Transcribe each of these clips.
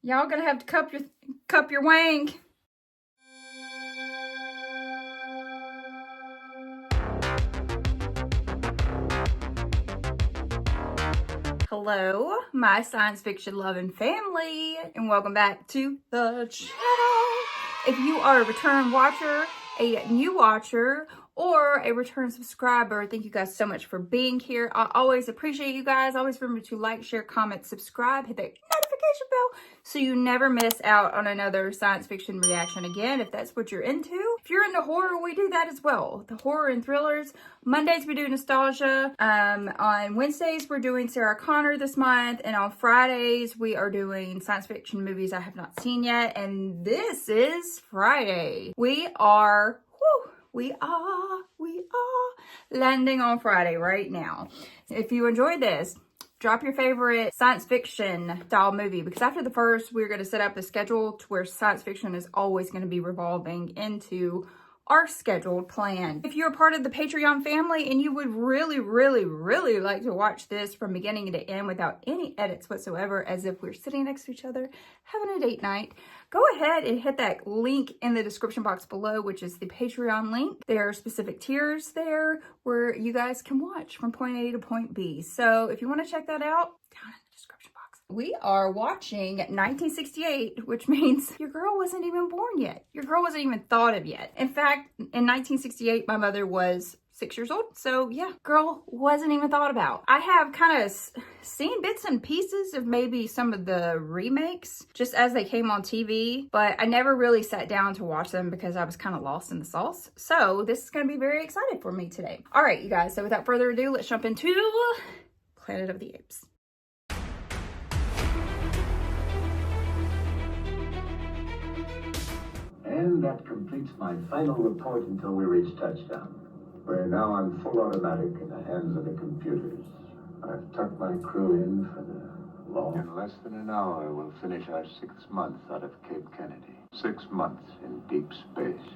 Y'all gonna have to cup your wang. Hello, my science fiction loving family, and welcome back to the channel. If you are a return watcher, a new watcher, or a return subscriber, thank you guys so much for being here. I always appreciate you guys. Always remember to like, share, comment, subscribe, hit that notification bell so you never miss out on another science fiction reaction again, if that's what you're into. If you're into horror, we do that as well. The horror and thrillers. Mondays we do nostalgia. On Wednesdays we're doing Sarah Connor this month, and on Fridays we are doing science fiction movies I have not seen yet. And this is Friday. We are landing on Friday right now. If you enjoyed this, drop your favorite science fiction style movie, because after the first, we're going to set up a schedule to where science fiction is always going to be revolving into our scheduled plan. If you're a part of the Patreon family and you would really like to watch this from beginning to end without any edits whatsoever, as if we're sitting next to each other having a date night, go ahead and hit that link in the description box below, which is the Patreon link. There are specific tiers there where you guys can watch from point A to point B. So if you want to check that out, down in the description box. We are watching 1968, which means your girl wasn't even born yet. Your girl wasn't even thought of yet. In fact, in 1968, my mother was 6 years old. So yeah, girl wasn't even thought about. I have kind of seen bits and pieces of maybe some of the remakes just as they came on TV, but I never really sat down to watch them because I was kind of lost in the sauce. So this is going to be very exciting for me today. All right, you guys. So without further ado, let's jump into Planet of the Apes. And that completes my final report until we reach touchdown. We're now on full automatic in the hands of the computers. I've tucked my crew in for the long... In less than an hour, we'll finish our 6th month out of Cape Kennedy. 6 months in deep space.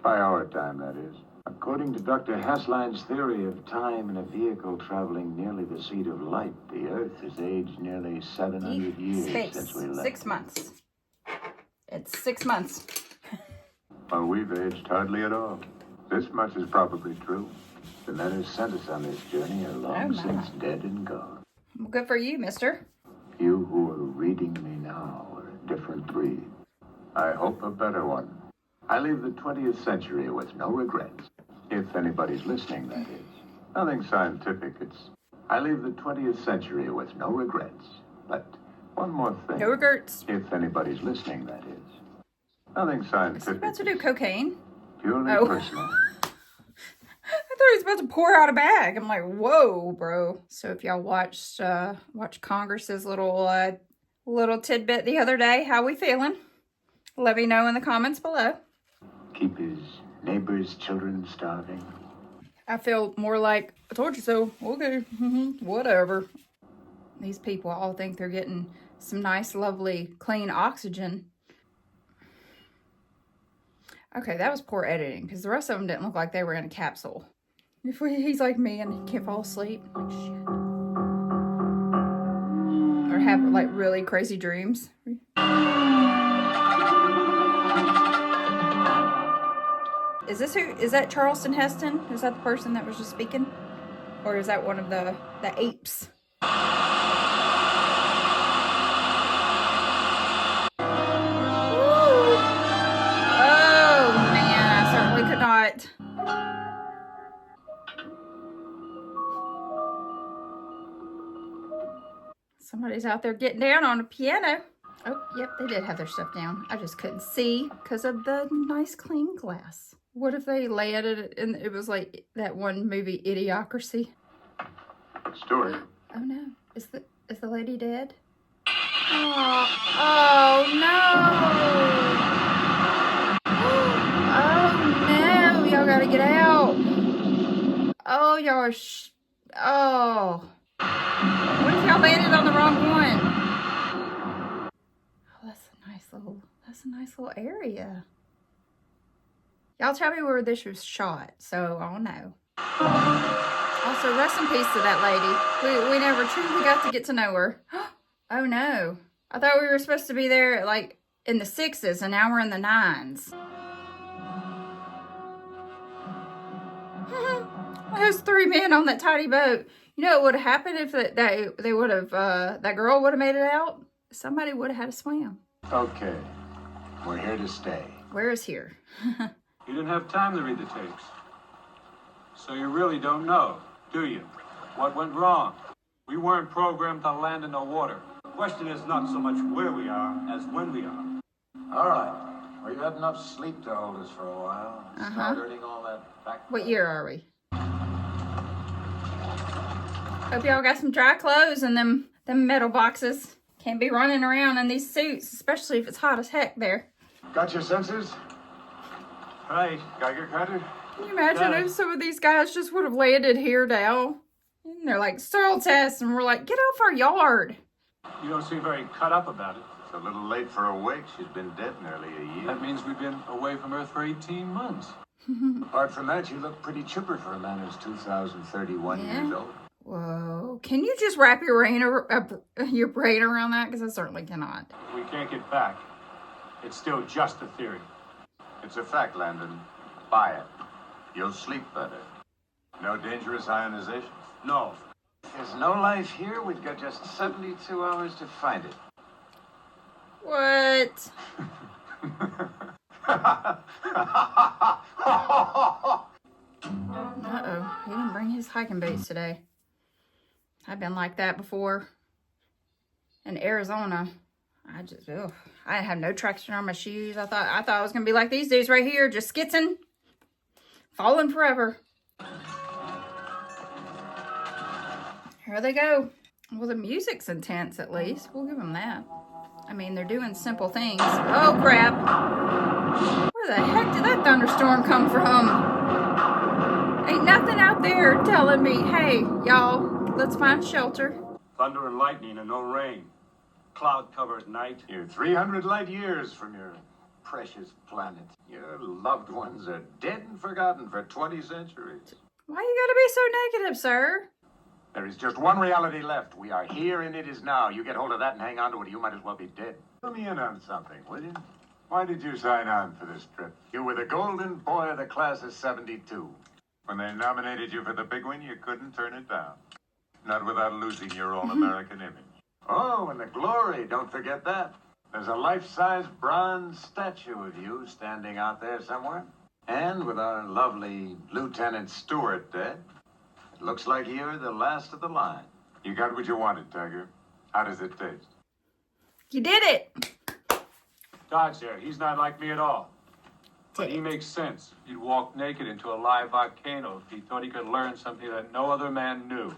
By our time, that is. According to Dr. Hasline's theory of time in a vehicle traveling nearly the speed of light, the Earth has aged nearly 700 years since we left. 6 months. It's 6 months. Well, we've aged hardly at all. This much is probably true. The men who sent us on this journey are long since dead and gone. Well, good for you, mister. You who are reading me now are a different breed. I hope a better one. I leave the 20th century with no regrets. If anybody's listening, that is. Nothing scientific, I leave the 20th century with no regrets. But one more thing. No regrets. If anybody's listening, that is. Nothing scientific. Is he about to do cocaine? Purely personal. I thought he was about to pour out a bag. I'm like, whoa, bro. So if y'all watched Congress's little tidbit the other day, how we feeling? Let me know in the comments below. Keep his neighbors' children starving. I feel more like, I told you so. Okay, whatever. These people all think they're getting some nice, lovely, clean oxygen. Okay, that was poor editing, because the rest of them didn't look like they were in a capsule. He's like me and he can't fall asleep. Like, shit. Or have, like, really crazy dreams. Is that Charlton Heston? Is that the person that was just speaking? Or is that one of the apes? Somebody's out there getting down on a piano. Oh, yep, they did have their stuff down. I just couldn't see because of the nice clean glass. What if they landed and it was like that one movie, Idiocracy? Story. Oh no, is the lady dead? Oh no! Oh no! Y'all gotta get out! Oh, y'all are oh. What if y'all landed on the wrong one? Oh, that's a nice little area. Y'all tell me where this was shot, so I'll know. Also, rest in peace to that lady. We never truly got to get to know her. Oh no. I thought we were supposed to be there like in the 6s and now we're in the 9s. Those 3 men on that tiny boat. You know what would have happened if they would have, that girl would have made it out? Somebody would have had to swim. Okay. We're here to stay. Where is here? You didn't have time to read the tapes. So you really don't know, do you? What went wrong? We weren't programmed to land in the water. The question is not so much where we are as when we are. All right. Well, you had enough sleep to hold us for a while. Start earning all that back. What year are we? Hope y'all got some dry clothes and them metal boxes. Can't be running around in these suits, especially if it's hot as heck there. Got your sensors? Right, Geiger counter? Can you imagine if some of these guys just would have landed here now? And they're like, soil tests, and we're like, get off our yard. You don't seem very cut up about it. It's a little late for a wake. She's been dead nearly a year. That means we've been away from Earth for 18 months. Apart from that, you look pretty chipper for a man who's 2,031 years old. Whoa. Can you just wrap your brain around that? Because I certainly cannot. We can't get back. It's still just a theory. It's a fact, Landon. Buy it. You'll sleep better. No dangerous ionization? No. If there's no life here, we've got just 72 hours to find it. What? Uh-oh. He didn't bring his hiking boots today. I've been like that before. In Arizona. I didn't have no traction on my shoes. I thought I was gonna be like these dudes right here, just skitzing, falling forever. Here they go. Well, the music's intense at least. We'll give them that. I mean, they're doing simple things. Oh crap! Where the heck did that thunderstorm come from? Ain't nothing out there telling me, hey, y'all, let's find shelter. Thunder and lightning and no rain. Cloud covered night. You're 300 light years from your precious planet. Your loved ones are dead and forgotten for 20 centuries. Why you gotta be so negative, sir? There is just one reality left. We are here and it is now. You get hold of that and hang on to it, or you might as well be dead. Let me in on something, will you? Why did you sign on for this trip? You were the golden boy of the class of 72. When they nominated you for the big one, you couldn't turn it down. Not without losing your all-American image. Oh, and the glory, don't forget that. There's a life-size bronze statue of you standing out there somewhere. And with our lovely Lieutenant Stewart dead, it looks like you're the last of the line. You got what you wanted, Tiger. How does it taste? You did it. Dodge there. He's not like me at all. But he makes sense. He'd walk naked into a live volcano if he thought he could learn something that no other man knew.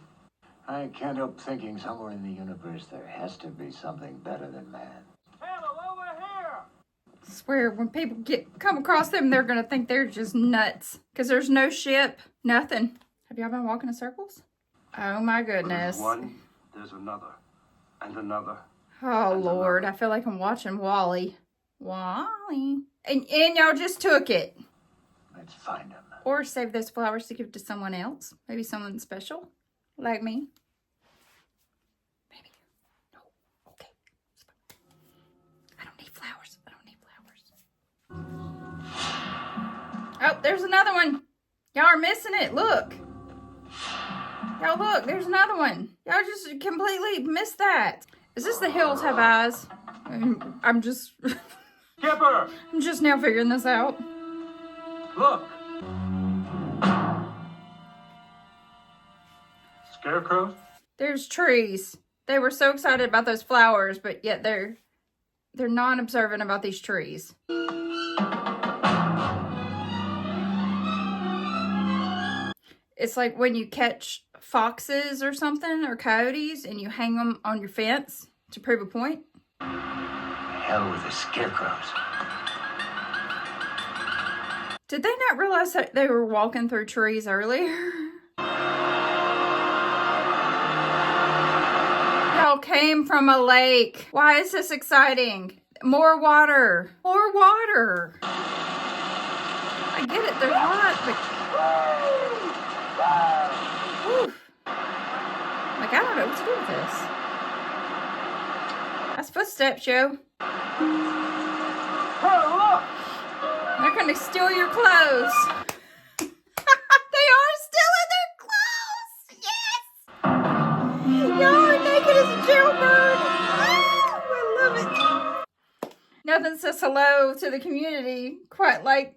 I can't help thinking somewhere in the universe there has to be something better than man. Taylor, over here! I swear, when people come across them, they're gonna think they're just nuts. Because there's no ship, nothing. Have y'all been walking in circles? Oh my goodness. There's one, there's another, and another. Oh Lord, I feel like I'm watching Wally. Wally. And y'all just took it. Let's find him. Or save those flowers to give to someone else. Maybe someone special. Like me. Maybe. No. Okay. I don't need flowers. I don't need flowers. Oh, there's another one. Y'all are missing it. Look. Y'all look. There's another one. Y'all just completely missed that. Is this The Hills Have Eyes? I'm just... Skipper! I'm just now figuring this out. Look! Scarecrows? There's trees. They were so excited about those flowers, but yet they're non-observant about these trees. It's like when you catch foxes or something, or coyotes, and you hang them on your fence to prove a point. Hell with the scarecrows. Did they not realize that they were walking through trees earlier? Y'all came from a lake. Why is this exciting? More water. More water. I get it. They're hot, but... Whew. Like, I don't know what to do with this. That's footsteps, yo. Hey, look! They're gonna steal your clothes. They are stealing their clothes! Yes! Y'all are naked as a jailbird. Oh, I love it. Nothing says hello to the community quite like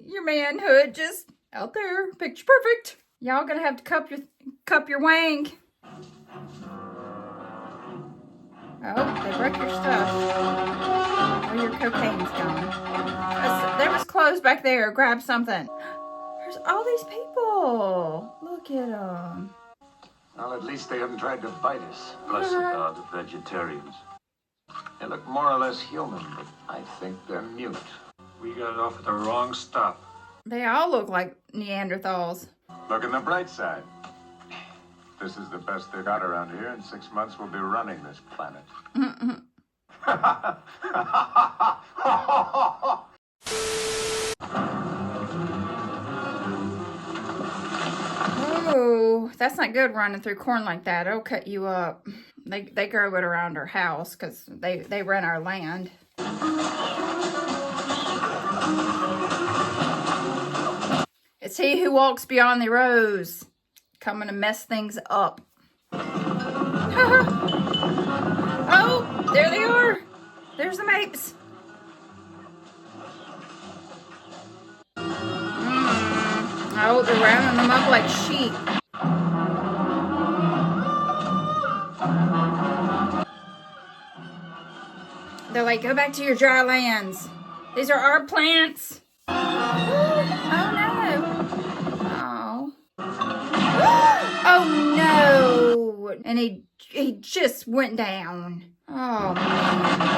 your manhood just out there. Picture perfect. Y'all gonna have to cup your wang. Oh, they broke your stuff. Oh, your cocaine's gone. There was clothes back there. Grab something. There's all these people. Look at them. Well, at least they haven't tried to bite us. Blessed are the vegetarians. They look more or less human, but I think they're mute. We got off at the wrong stop. They all look like Neanderthals. Look on the bright side. This is the best they got around here. In 6 months, we'll be running this planet. Oh, that's not good running through corn like that. It'll cut you up. They grow it around our house because they run our land. It's he who walks beyond the rows, coming to mess things up. Oh, there they are. There's the apes. Oh, they're rounding them up like sheep. They're like, go back to your dry lands. These are our plants. Oh, no. Oh. Oh, no. And he just went down. Oh, man.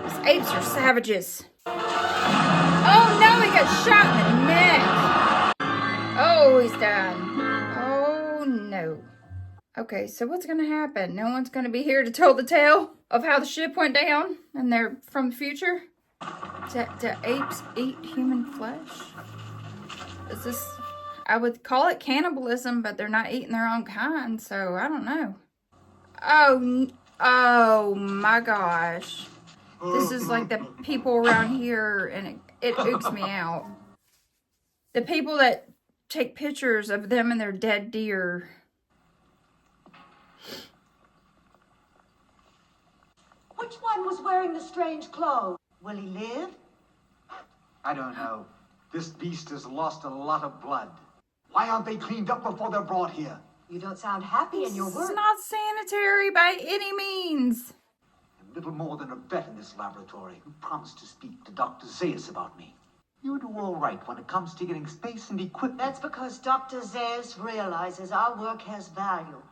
These apes are savages. Oh, no, he got shot in the neck. Oh, he's done. Oh, no. Okay, so what's going to happen? No one's going to be here to tell the tale of how the ship went down and they're from the future? Do apes eat human flesh? Is this... I would call it cannibalism, but they're not eating their own kind, so I don't know. Oh my gosh. This is like the people around here, and it ooks me out. The people that take pictures of them and their dead deer. Which one was wearing the strange clothes? Will he live? I don't know. This beast has lost a lot of blood. Why aren't they cleaned up before they're brought here? You don't sound happy in your This work. is not sanitary by any means. I'm little more than a vet in this laboratory who promised to speak to Dr. Zayas about me. You do all right when it comes to getting space and equipment. That's because Dr. Zayas realizes our work has value.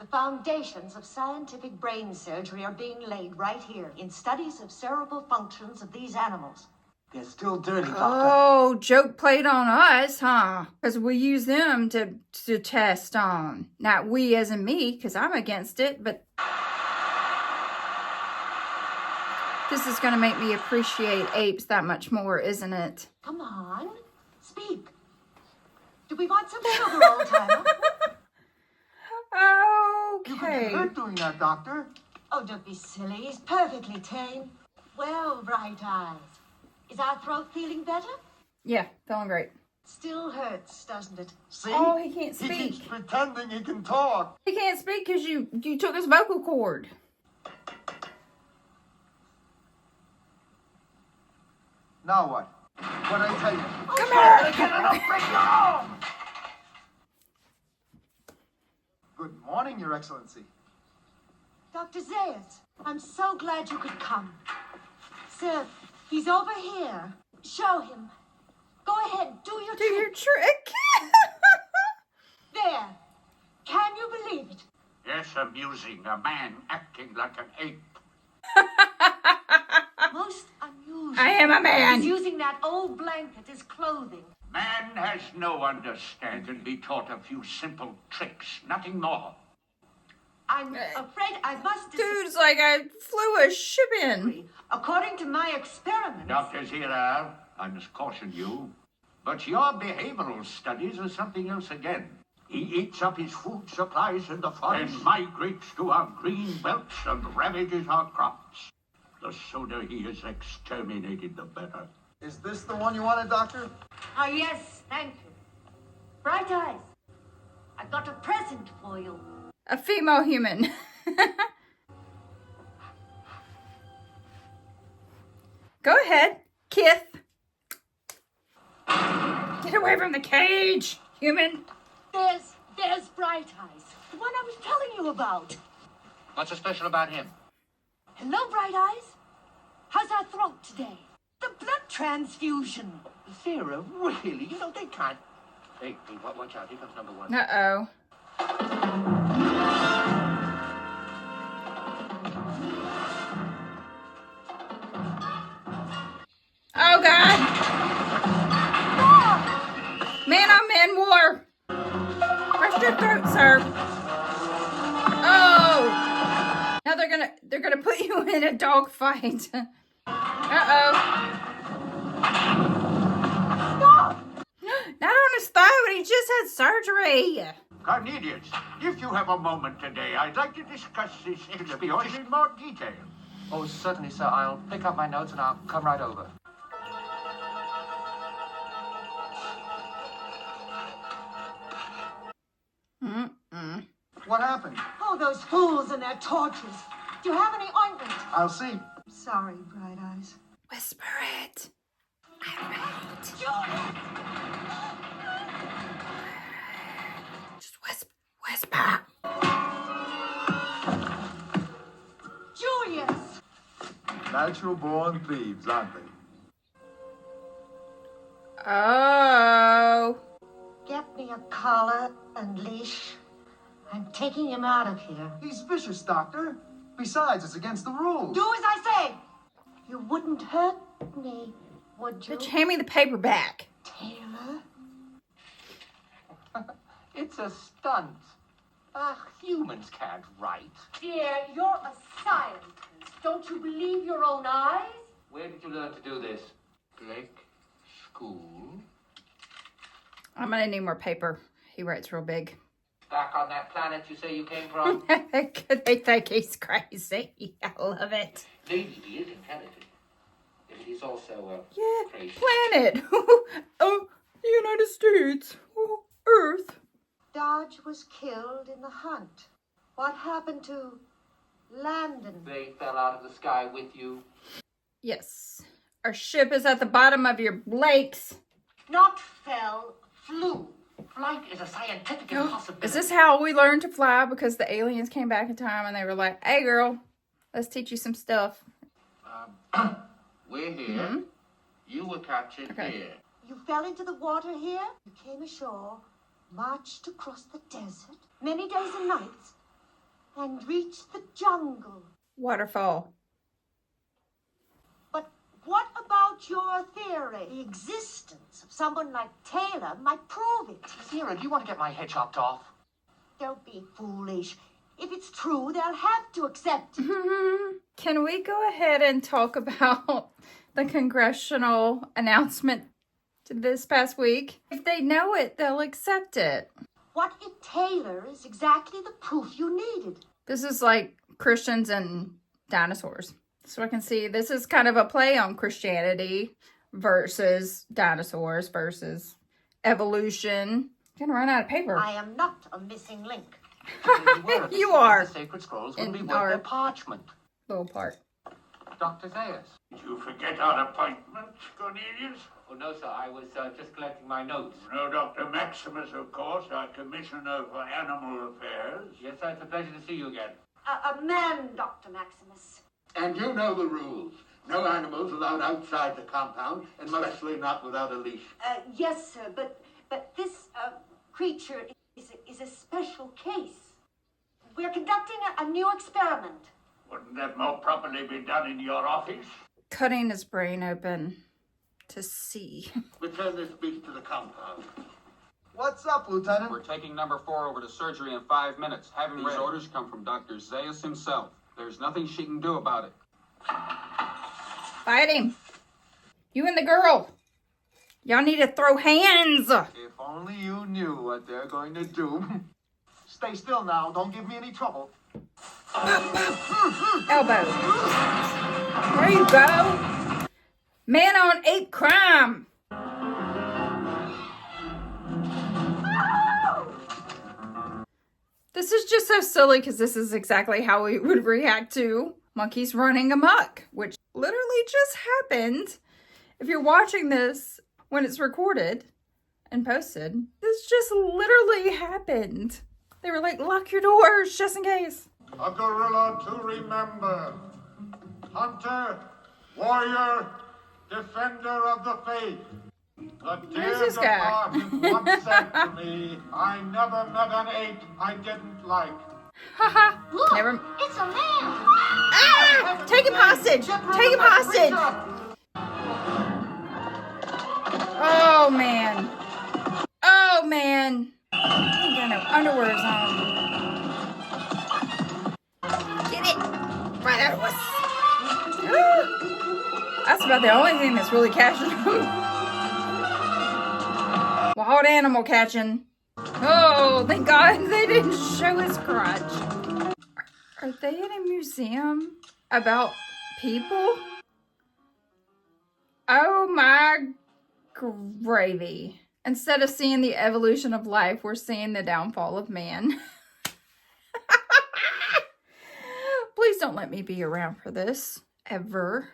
The foundations of scientific brain surgery are being laid right here in studies of cerebral functions of these animals. They're still dirty, Doctor. Oh, joke played on us, huh? Because we use them to test on. Not we as in me, because I'm against it, but... This is going to make me appreciate apes that much more, isn't it? Come on, speak. Do we want some sugar, old timer? You could get Okay. hurt doing that, Doctor. Oh, don't be silly. He's perfectly tame. Well, Bright Eyes, is our throat feeling better? Yeah, feeling great. Still hurts, doesn't it? See? Oh, he can't He keeps speak. pretending he can talk. He can't speak because you took his vocal cord. Now what? What'd I tell you? Come here! Get it up, break your arm! Good morning, Your Excellency. Dr. Zayas, I'm so glad you could come. Sir, he's over here. Show him. Go ahead, do your Do your trick. trick. There. Can you believe it? Yes, amusing. A man acting like an ape. Most unusual. I am a man. He's using that old blanket as clothing. Man has no understanding. Be taught a few simple tricks, nothing more. I'm afraid I must Dude's like, I flew a ship in. disagree. According to my experiments, Dr. Zira, I must caution you. But your behavioral studies are something else again. He eats up his food supplies in the forest and migrates to our green belts and ravages our crops. The sooner he is exterminated, the better. Is this the one you wanted, Doctor? Ah, yes, thank you. Bright Eyes, I've got a present for you. A female human. Go ahead, Kith. Get away from the cage, human. There's Bright Eyes, the one I was telling you about. What's so special about him? Hello, Bright Eyes. How's our throat today? The blood transfusion. Zira, really? You know, they can't. Hey, watch out. Here comes number one. Uh-oh. Oh, God. Man-on-man war. Rest your throat, sir. Oh. Now they're gonna put you in a dog fight. Uh-oh. Not on his thigh, but he just had surgery. Cornelius, if you have a moment today, I'd like to discuss this experience in more detail. Oh, certainly, sir. I'll pick up my notes and I'll come right over. What happened? Oh, those fools and their torches. Do you have any ointment? I'll see. Sorry, Bright Eyes. Whisper it. I read. Just whisper. Julius! Natural-born thieves, aren't they? Oh. Get me a collar and leash. I'm taking him out of here. He's vicious, Doctor. Besides, it's against the rules. Do as I say. You wouldn't hurt me, would you? Bitch, hand me the paper back. Taylor? It's a stunt. Humans can't write. Dear, you're a scientist. Don't you believe your own eyes? Where did you learn to do this? Blake School? I'm gonna need more paper. He writes real big. Back on that planet you say you came from? They think he's crazy. I love it. Maybe he is intelligent. But he's also crazy. Planet. Oh, the United States. Oh, Earth. Dodge was killed in the hunt. What happened to Landon? They fell out of the sky with you. Yes. Our ship is at the bottom of your lakes. Not fell, flew. Flight is a scientific impossibility. Is this how we learned to fly? Because the aliens came back in time and they were like, hey, girl, let's teach you some stuff. We're here. You were captured here. You fell into the water here. You came ashore, marched across the desert, many days and nights, and reached the jungle. Waterfall. But what about your theory? The existence of someone like Taylor might prove it. Zira, do you want to get my head chopped off? Don't be foolish. If it's true, they'll have to accept it. Can we go ahead and talk about the congressional announcement this past week? If they know it, they'll accept it. What if Taylor is exactly the proof you needed? This is like Christians and dinosaurs. So I can see this is kind of a play on Christianity versus dinosaurs versus evolution. Gonna run out of paper. I am not a missing link. You are. The sacred scrolls will In be worth our- their parchment. Little part. Dr. Zayas. Did you forget our appointment, Cornelius? Oh, no, sir. I was just collecting my notes. No, Dr. Maximus, of course, our Commissioner for Animal Affairs. Yes, sir. It's a pleasure to see you again. A man, Dr. Maximus. And you know the rules. No animals allowed outside the compound, and especially not without a leash. Yes, sir, but this creature is a special case. We're conducting a new experiment. Wouldn't that more properly be done in your office? Cutting his brain open to see. Return this beast to the compound. What's up, Lieutenant? We're taking number 4 over to surgery in 5 minutes. Having these orders come from Dr. Zayas himself. There's nothing she can do about it. Fight him. You and the girl. Y'all need to throw hands. If only you knew what they're going to do. Stay still now. Don't give me any trouble. Elbow. There you go. Man on ape crime. This is just so silly because this is exactly how we would react to monkeys running amok, which literally just happened. If you're watching this when it's recorded and posted, this just literally happened. They were like, lock your doors just in case. A gorilla to remember. Hunter, warrior, defender of the faith. The dear Who's this guy? departed once said to me, I never met an ape I didn't like. Haha. Look, Never. it's a man. Ah! Take him hostage! Take him hostage! Oh man. Oh man. I ain't got no underwears on. Get it! Right out of us. Ooh. That's about the only thing that's really catching them. Wild animal catching. Oh, thank God they didn't show his crotch. Are they in a museum about people? Oh my gravy. Instead of seeing the evolution of life, we're seeing the downfall of man. Please don't let me be around for this, ever.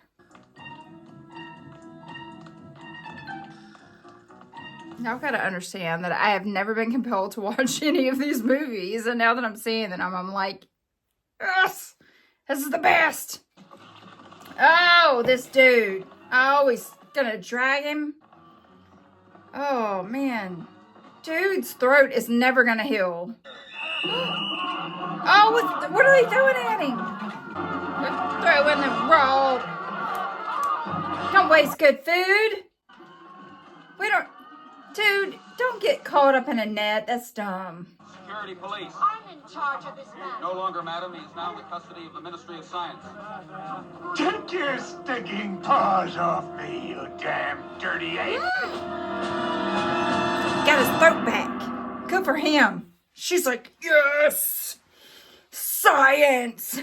Now I've got to understand that I have never been compelled to watch any of these movies, and now that I'm seeing them, I'm like, yes, this is the best. Oh, this dude. Oh, he's gonna drag him. Oh, man. Dude's throat is never gonna heal. Oh, what are they throwing at him? They're throwing the raw. Don't waste good food. We don't... Dude, don't get caught up in a net. That's dumb. Security police. I'm in charge of this man. No longer, madam. He is now in the custody of the Ministry of Science. Take your stinking paws off me, you damn dirty ape. Got his throat back. Good for him. She's like, yes, science.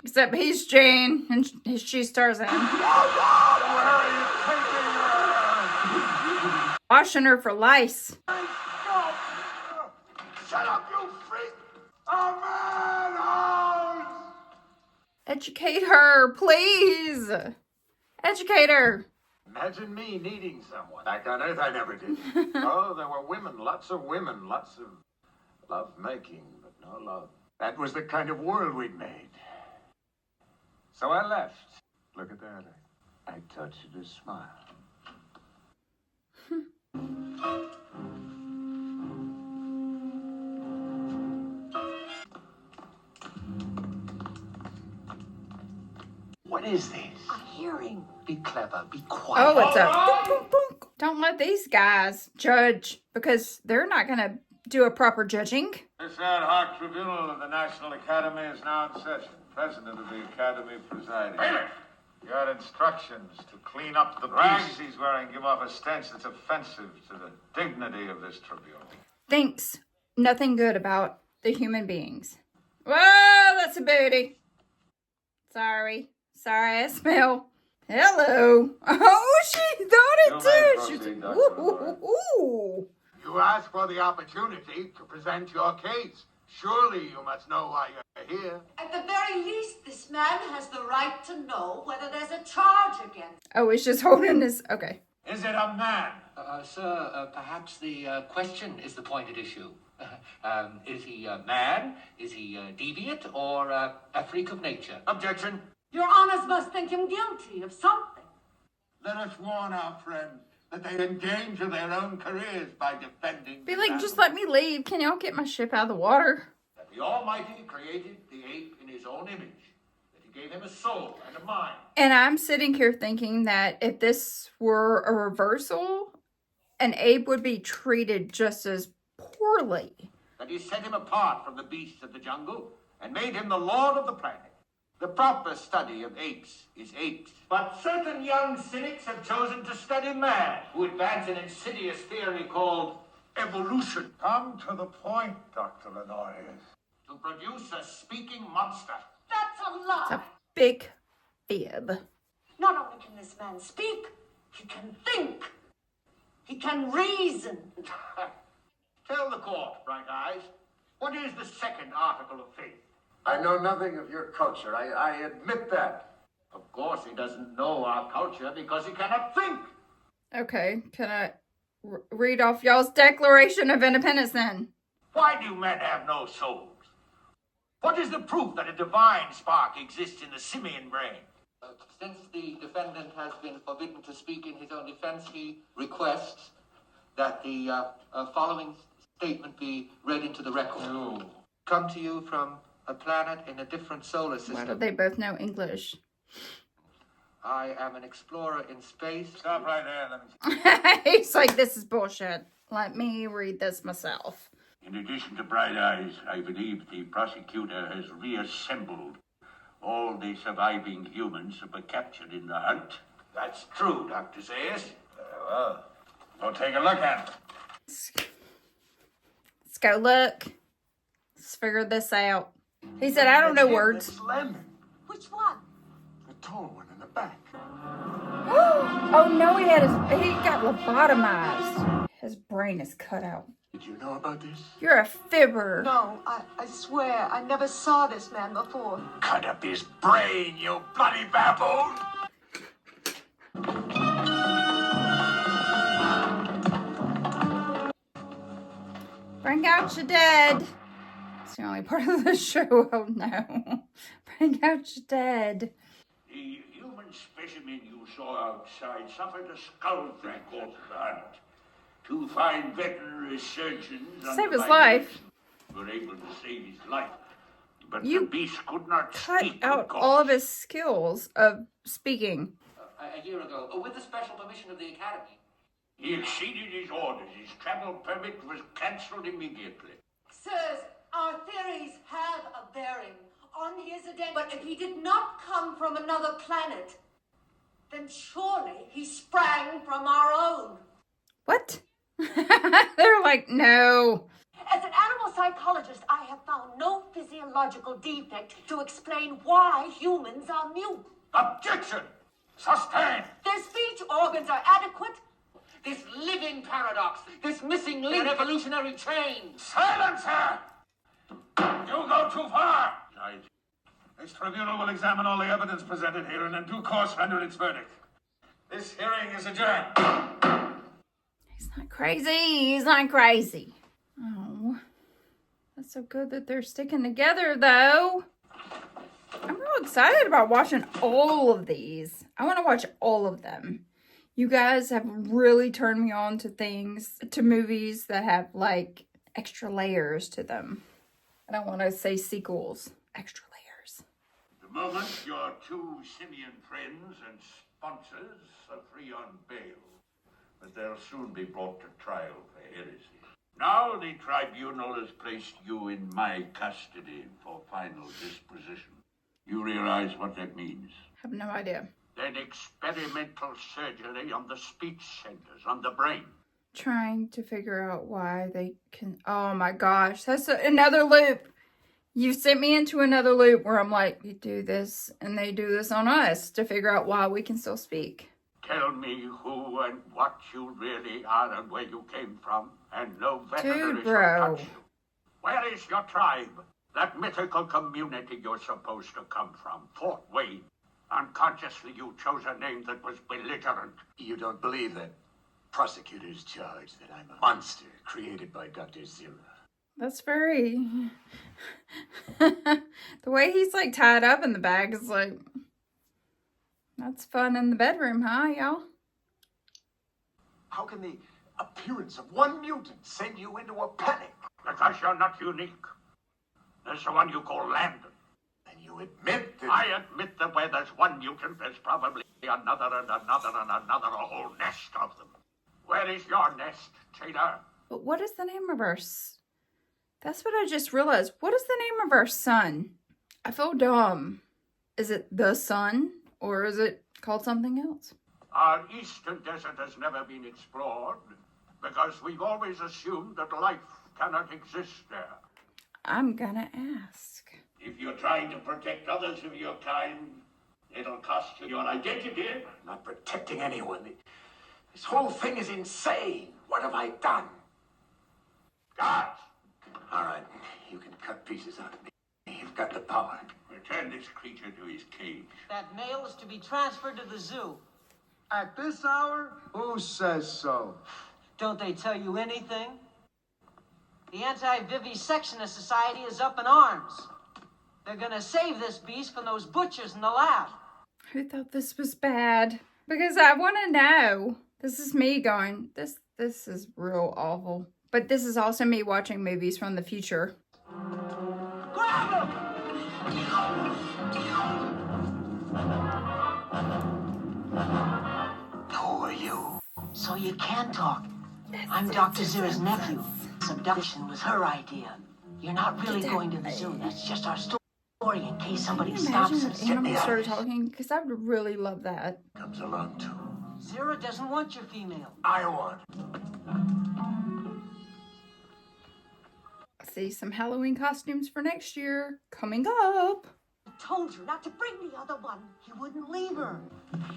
Except he's Jane and she's Tarzan. Washing her for lice. Shut up, you freak! A madhouse! Educate her, please. Educate her. Imagine me needing someone. Back on Earth, I never did. Oh, there were women, lots of love making, but no love. That was the kind of world we'd made. So I left. Look at that. I touched a smile. What is this? A hearing. Be clever. Be quiet. Oh, it's a boom, boom, boom. Don't let these guys judge because they're not going to do a proper judging. This ad hoc tribunal of the National Academy is now in session. President of the Academy presiding. You got instructions to clean up the rags he's wearing, give off a stench that's offensive to the dignity of this tribunal. Thinks nothing good about the human beings. Whoa, that's a booty. Sorry, I smell. Hello. Oh, she thought it too. She was like, ooh. You asked for the opportunity to present your case. Surely you must know why you're here. At the very least, this man has the right to know whether there's a charge against. Oh, he's just holding his. Okay. Is it a man? Sir, perhaps the question is the point at issue. Is he a man? Is he deviant or a freak of nature? Objection. Your honors must think him guilty of something. Let us warn our friends that they endanger their own careers by defending. Be like, just let me leave. Can y'all get my ship out of the water? That the Almighty created the ape in his own image. That he gave him a soul and a mind. And I'm sitting here thinking that if this were a reversal, an ape would be treated just as poorly. That he set him apart from the beasts of the jungle and made him the lord of the planet. The proper study of apes is apes. But certain young cynics have chosen to study man, who advance an insidious theory called evolution. Come to the point, Dr. Lenorius. To produce a speaking monster. That's a It's lie. a big fib. Not only can this man speak, he can think. He can reason. Tell the court, Bright Eyes, what is the second article of faith? I know nothing of your culture. I admit that. Of course, he doesn't know our culture because he cannot think. Okay, can I read off y'all's Declaration of Independence then? Why do men have no souls? What is the proof that a divine spark exists in the simian brain? Since the defendant has been forbidden to speak in his own defense, he requests that the following statement be read into the record. You. Come to you from a planet in a different solar system. Why do they both know English? I am an explorer in space. Stop right there. Let me... He's like, this is bullshit. Let me read this myself. In addition to Bright Eyes, I believe the prosecutor has reassembled all the surviving humans that were captured in the hunt. That's true, Dr. Zayas. Well, go take a look at it. Let's go look. Let's figure this out. He said, I don't know words. It's Lemon, Which one? the tall one in the back. Oh no, he got lobotomized. His brain is cut out. Did you know about this? You're a fibber. No, I swear I never saw this man before. Cut up his brain, you bloody baboon! Bring out your dead. It's the only part of the show. Oh no. Bring out your dead. The human specimen you saw outside suffered a skull fracture of the hunt. Two fine veterinary surgeons Save his life. were able to save his life. But You the beast could not Cut speak. out all of his skills of speaking. A year ago, with the special permission of the Academy. He exceeded his orders. His travel permit was cancelled immediately. Sirs, our theories have a bearing on his identity. But if he did not come from another planet, then surely he sprang from our own. What? They're like, no. As an animal psychologist, I have found no physiological defect to explain why humans are mute. Objection! Sustained! Their speech organs are adequate. This living paradox, this missing link, an evolutionary chain. Silence her! You go too far! This tribunal will examine all the evidence presented here and in due course render its verdict. This hearing is adjourned. He's not crazy. He's not crazy. Oh, that's so good that they're sticking together, though. I'm real excited about watching all of these. I want to watch all of them. You guys have really turned me on to movies that have, like, extra layers to them. I don't want to say sequels. Extra layers. The moment your two simian friends and sponsors are free on bail, but they'll soon be brought to trial for heresy. Now the tribunal has placed you in my custody for final disposition. You realize what that means? I have no idea. Then experimental surgery on the speech centers, on the brain. Trying to figure out why they can... Oh my gosh, that's another loop. You sent me into another loop where I'm like, you do this and they do this on us to figure out why we can still speak. Tell me who and what you really are and where you came from, and no veterinary shall bro. touch you. Where is your tribe? That mythical community you're supposed to come from, Fort Wayne. Unconsciously, you chose a name that was belligerent. You don't believe that prosecutors charge that I'm a monster created by Dr. Zira. That's very... The way he's like tied up in the bag is like... That's fun in the bedroom, huh, y'all? How can the appearance of one mutant send you into a panic? Because you're not unique. There's the one you call Landon. And you admit that... I admit that where there's one mutant, there's probably another and another and another, a whole nest of them. Where is your nest, Taylor? But what is the name of our... That's what I just realized. What is the name of our son? I feel dumb. Is it the sun, or is it called something else? Our eastern desert has never been explored because we've always assumed that life cannot exist there. I'm gonna ask. If you're trying to protect others of your kind, it'll cost you your identity. I'm not protecting anyone. This whole thing is insane. What have I done? Guards, All right, you can cut pieces out of me. You've got the power. return this creature to his cage. That male is to be transferred to the zoo. At this hour? Who says so? Don't they tell you anything? The Anti-Vivisectionist Society is up in arms. They're gonna save this beast from those butchers in the lab. Who thought this was bad? Because I want to know. This is me going, this is real awful. But this is also me watching movies from the future. Grab him! Who are you? So you can talk. I'm Dr. Zira's nephew. Abduction was her idea. You're not really going to the zoo. That's just our story in case somebody Can you stops imagine us. if animals started talking? Because I would really love that. Comes along too. Zira doesn't want your female. I want. See some Halloween costumes for next year coming up. I told you not to bring the other one. He wouldn't leave her.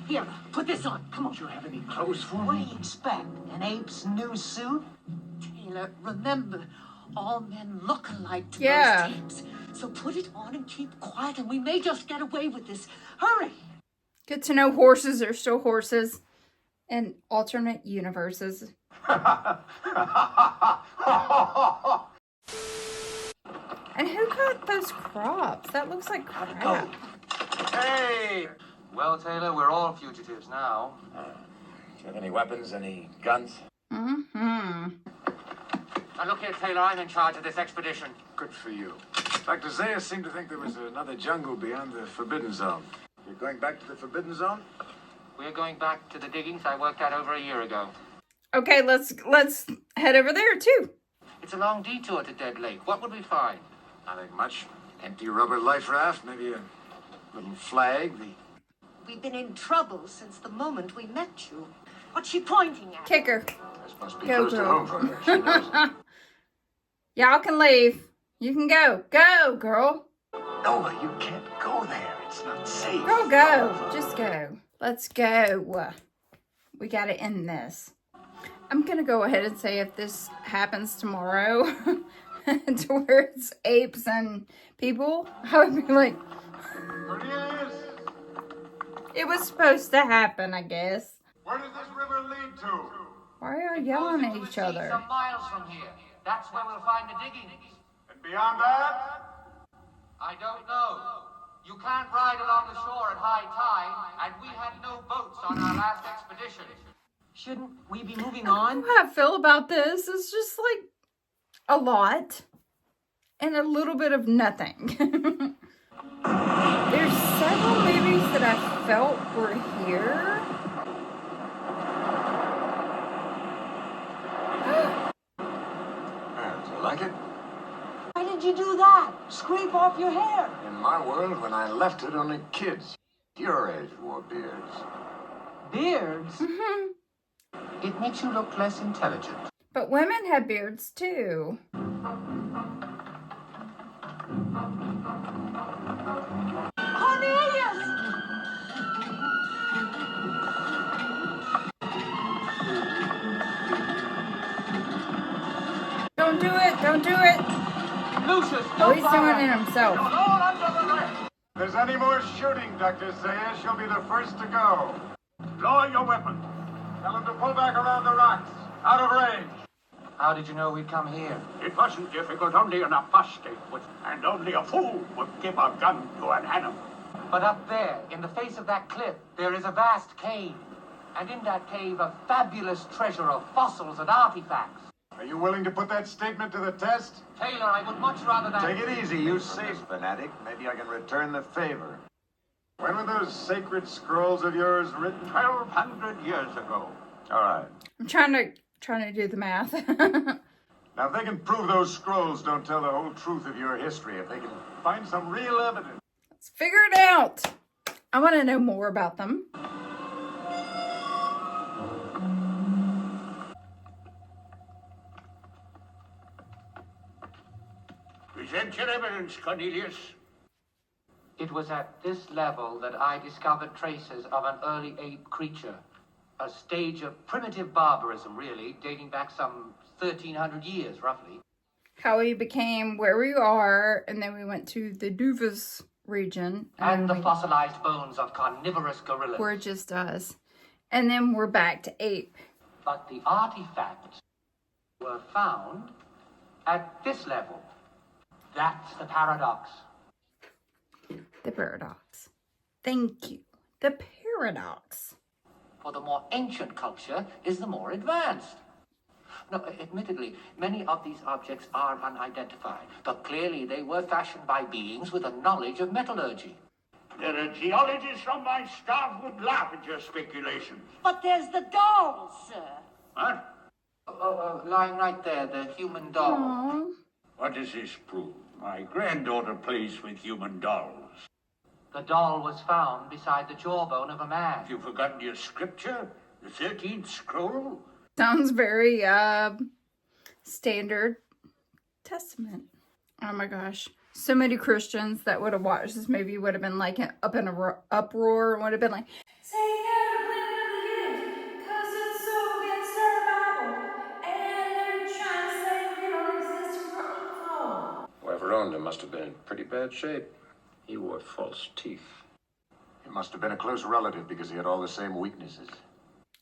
Here, put this on. Come on. Do you have any clothes for What me? do you expect? An ape's new suit? Taylor, remember, all men look alike to Yeah. those tapes. So put it on and keep quiet, and we may just get away with this. Hurry! Good to know horses are still horses in alternate universes. And who cut those crops? That looks like crap. Hey! Well, Taylor, we're all fugitives now. Do you have any weapons, any guns? Mm-hmm. Now look here, Taylor, I'm in charge of this expedition. Good for you. Dr. Zaya seemed to think there was another jungle beyond the Forbidden Zone. You're going back to the Forbidden Zone? We're going back to the diggings I worked at over a year ago. Okay, let's head over there too. It's a long detour to Dead Lake. What would we find? Nothing much. Empty rubber life raft, maybe a little flag. We've been in trouble since the moment we met you. What's she pointing at? Kicker. This must be Go, close to girl. home for her. She knows. Y'all can leave. You can go. Go, girl. Nova, you can't go there. It's not safe. Girl, go. Just go. Let's go. We gotta end this. I'm gonna go ahead and say if this happens tomorrow towards apes and people, I would be like, Cornelius, it was supposed to happen, I guess. where does this river lead to? Why are y'all yelling at each other? Some miles from here. That's where we'll find the diggings. And beyond that? I don't know. You can't ride along the shore at high tide, and we had no boats on our last expedition. Shouldn't we be moving I on? don't know how I feel about this. It's just like a lot and a little bit of nothing. There's several movies that I felt were here. Do you like it? Why did you do that? Scrape off your hair. In my world, when I left it, only kids your age wore beards. Beards? It makes you look less intelligent. But women had beards too. Cornelius! Don't do it. Don't do it. Lucius, Oh, he's doing it himself. all under the wreck. If there's any more shooting, Dr. Zaya, she'll be the first to go. Lower your weapon. Tell him to pull back around the rocks. Out of range. How did you know we'd come here? It wasn't difficult. Only an apostate would, and only a fool would give a gun to an animal. But up there, in the face of that cliff, there is a vast cave. And in that cave, a fabulous treasure of fossils and artifacts. Are you willing to put that statement to the test? Taylor, I would much rather that... Take it easy, you safe fanatic. Maybe I can return the favor. When were those sacred scrolls of yours written? 1,200 years ago. All right. I'm trying to do the math. Now, if they can prove those scrolls don't tell the whole truth of your history, if they can find some real evidence. Let's figure it out. I want to know more about them. Present your evidence, Cornelius. It was at this level that I discovered traces of an early ape creature. A stage of primitive barbarism, really, dating back some 1,300 years, roughly. How we became where we are, and then we went to the Duvas region. And the fossilized bones of carnivorous gorillas. We're just us. And then we're back to ape. But the artifacts were found at this level. That's the paradox. The paradox. Thank you. The paradox. For the more ancient culture is the more advanced. No, admittedly, many of these objects are unidentified, but clearly they were fashioned by beings with a knowledge of metallurgy. There are geologists from my staff would laugh at your speculations. But there's the dolls, sir. Huh? Lying right there, the human doll. Aww. What does this prove? My granddaughter plays with human dolls. The doll was found beside the jawbone of a man. Have you forgotten your scripture? The 13th scroll? Sounds very, standard Testament. Oh my gosh. So many Christians that would have watched this movie would have been like up in a uproar and would have been like, say no to Planet of the Apes, because it's so against our Bible. And they're trying to say we don't exist and we're unfold. Whoever owned him must have been in pretty bad shape. He wore false teeth. He must have been a close relative because he had all the same weaknesses.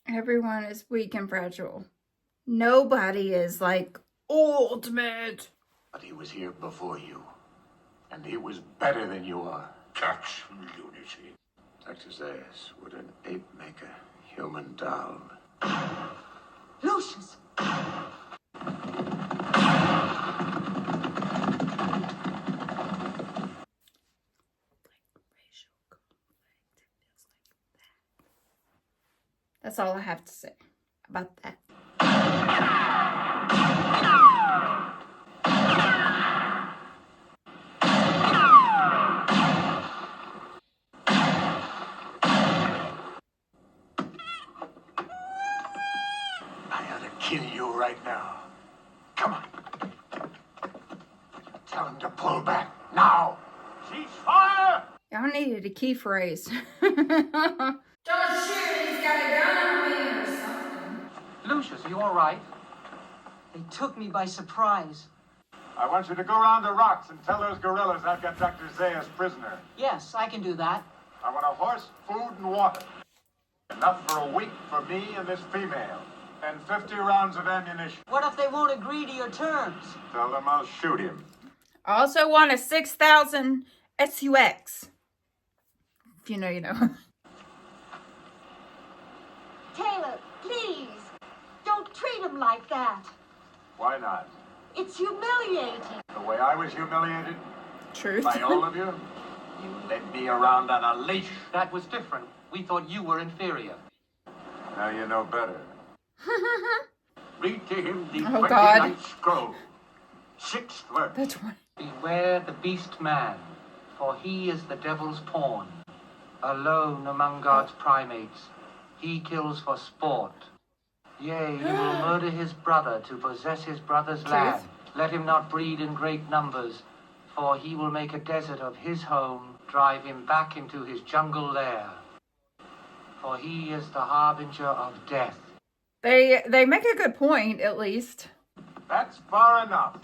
Everyone is weak and fragile. Nobody is like ultimate. But he was here before you. And he was better than you are. That's lunacy. Dr. Zayas, would an ape make a human doll? Lucius! That's all I have to say about that. I ought to kill you right now. Come on. Tell him to pull back now. Cease fire! Y'all needed a key phrase. Don't shoot, he's got a gun on me or something. Lucius, are you all right? They took me by surprise. I want you to go around the rocks and tell those gorillas I've got Dr. Zayas prisoner. Yes, I can do that. I want a horse, food, and water. Enough for a week for me and this female. And 50 rounds of ammunition. What if they won't agree to your terms? Tell them I'll shoot him. I also want a 6,000 SUX. If you know, you know. Taylor, please, don't treat him like that. Why not? It's humiliating. The way I was humiliated Truth. by all of you? You led me around on a leash. That was different. We thought you were inferior. Now you know better. Read to him the Oh, God. 29th scroll. 6th verse. That's one. Beware the beast man, for he is the devil's pawn. Alone among God's primates, he kills for sport. Yea, he will murder his brother to possess his brother's land. Let him not breed in great numbers, for he will make a desert of his home, drive him back into his jungle lair. For he is the harbinger of death. They make a good point, at least. That's far enough.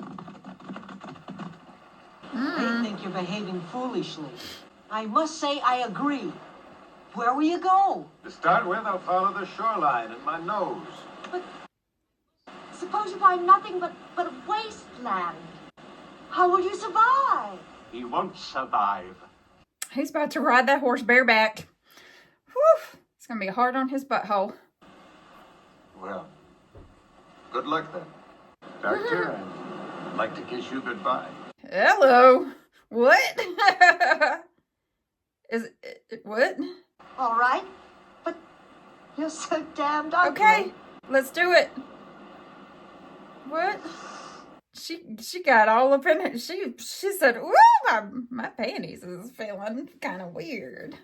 They think you're behaving foolishly. I must say I agree. Where will you go? To start with, I'll follow the shoreline and my nose. But suppose you find nothing but a wasteland. How will you survive? He won't survive. He's about to ride that horse bareback. Whew. It's going to be hard on his butthole. Well, good luck then. Doctor, I'd like to kiss you goodbye. Hello. What? What? All right, but you're so damned ugly. Okay, let's do it. What? She got all up in it. She said, "Ooh, my panties is feeling kind of weird."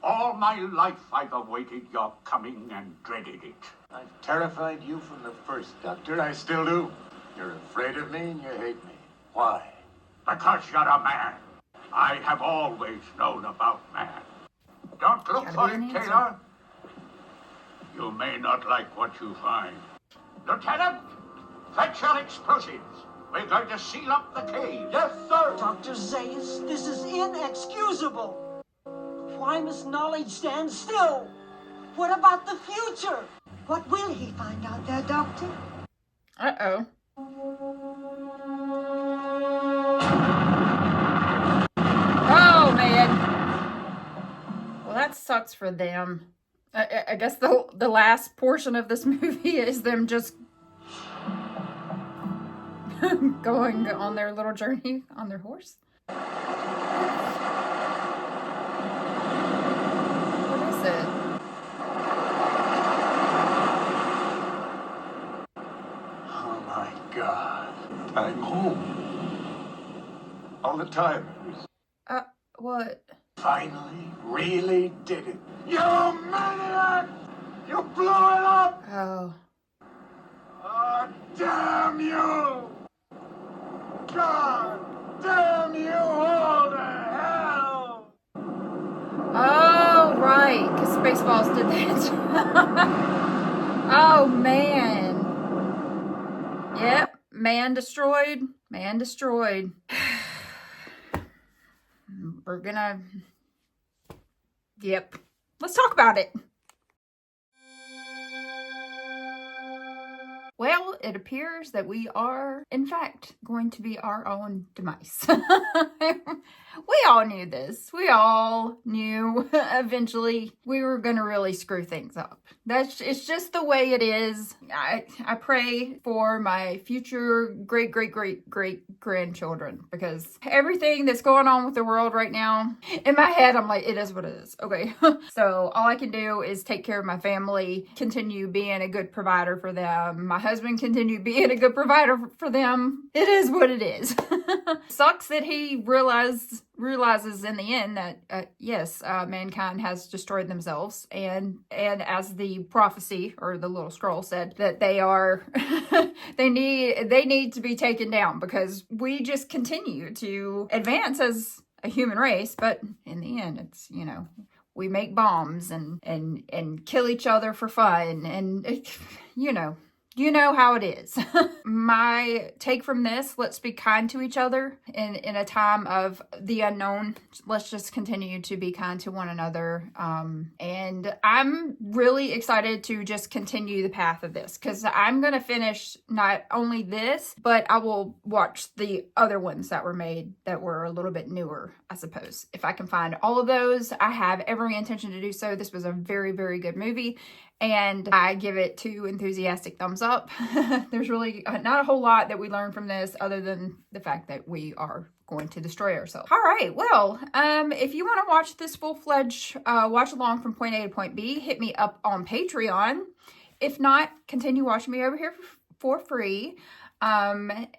All my life I've awaited your coming and dreaded it. I've terrified you from the first, Doctor. I still do. You're afraid of me and you hate me. Why? Because you're a man. I have always known about man. Don't look for it, Taylor. You may not like what you find. Lieutenant, fetch your explosives. We're going to seal up the cave. Yes, sir. Dr. Zayas, this is inexcusable. Why must knowledge stand still? What about the future? What will he find out there, Doctor? Uh-oh. Oh, man. Well, that sucks for them. I guess the last portion of this movie is them just going on their little journey on their horse. What is it? Oh my God. I'm home. All the time. What? Finally, really did it. You maniac! You blew it up! Oh. Oh, damn you! God damn you all to hell! Oh, right. Because Spaceballs did that. Oh, man. Yep. Man destroyed. Man destroyed. We're gonna... Yep. Let's talk about it. Well, it appears that we are, in fact, going to be our own demise. We all knew this. We all knew eventually we were going to really screw things up. It's just the way it is. I pray for my future great-great-great-great-grandchildren, because everything that's going on with the world right now, in my head, I'm like, it is what it is. Okay. So all I can do is take care of my family, continue being a good provider for them. My husband continue being a good provider for them. It is what it is. Sucks that he realizes in the end that yes, mankind has destroyed themselves, and as the prophecy or the little scroll said, that they are they need to be taken down, because we just continue to advance as a human race, but in the end, it's, you know, we make bombs and kill each other for fun, and you know how it is. My take from this, let's be kind to each other in a time of the unknown. Let's just continue to be kind to one another. And I'm really excited to just continue the path of this, because I'm going to finish not only this, but I will watch the other ones that were made that were a little bit newer, I suppose. If I can find all of those, I have every intention to do so. This was a very, very good movie, and I give it 2 enthusiastic thumbs up. There's really not a whole lot that we learned from this, other than the fact that we are going to destroy ourselves. All right, well, if you want to watch this full-fledged watch along from point A to point B, hit me up on Patreon. If not, continue watching me over here for free. Like,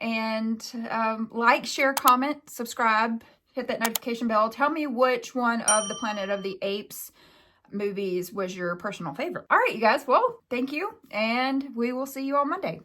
share, comment, subscribe, hit that notification bell. Tell me which one of the Planet of the Apes movies was your personal favorite. All right, you guys. Well, thank you, and we will see you on Monday.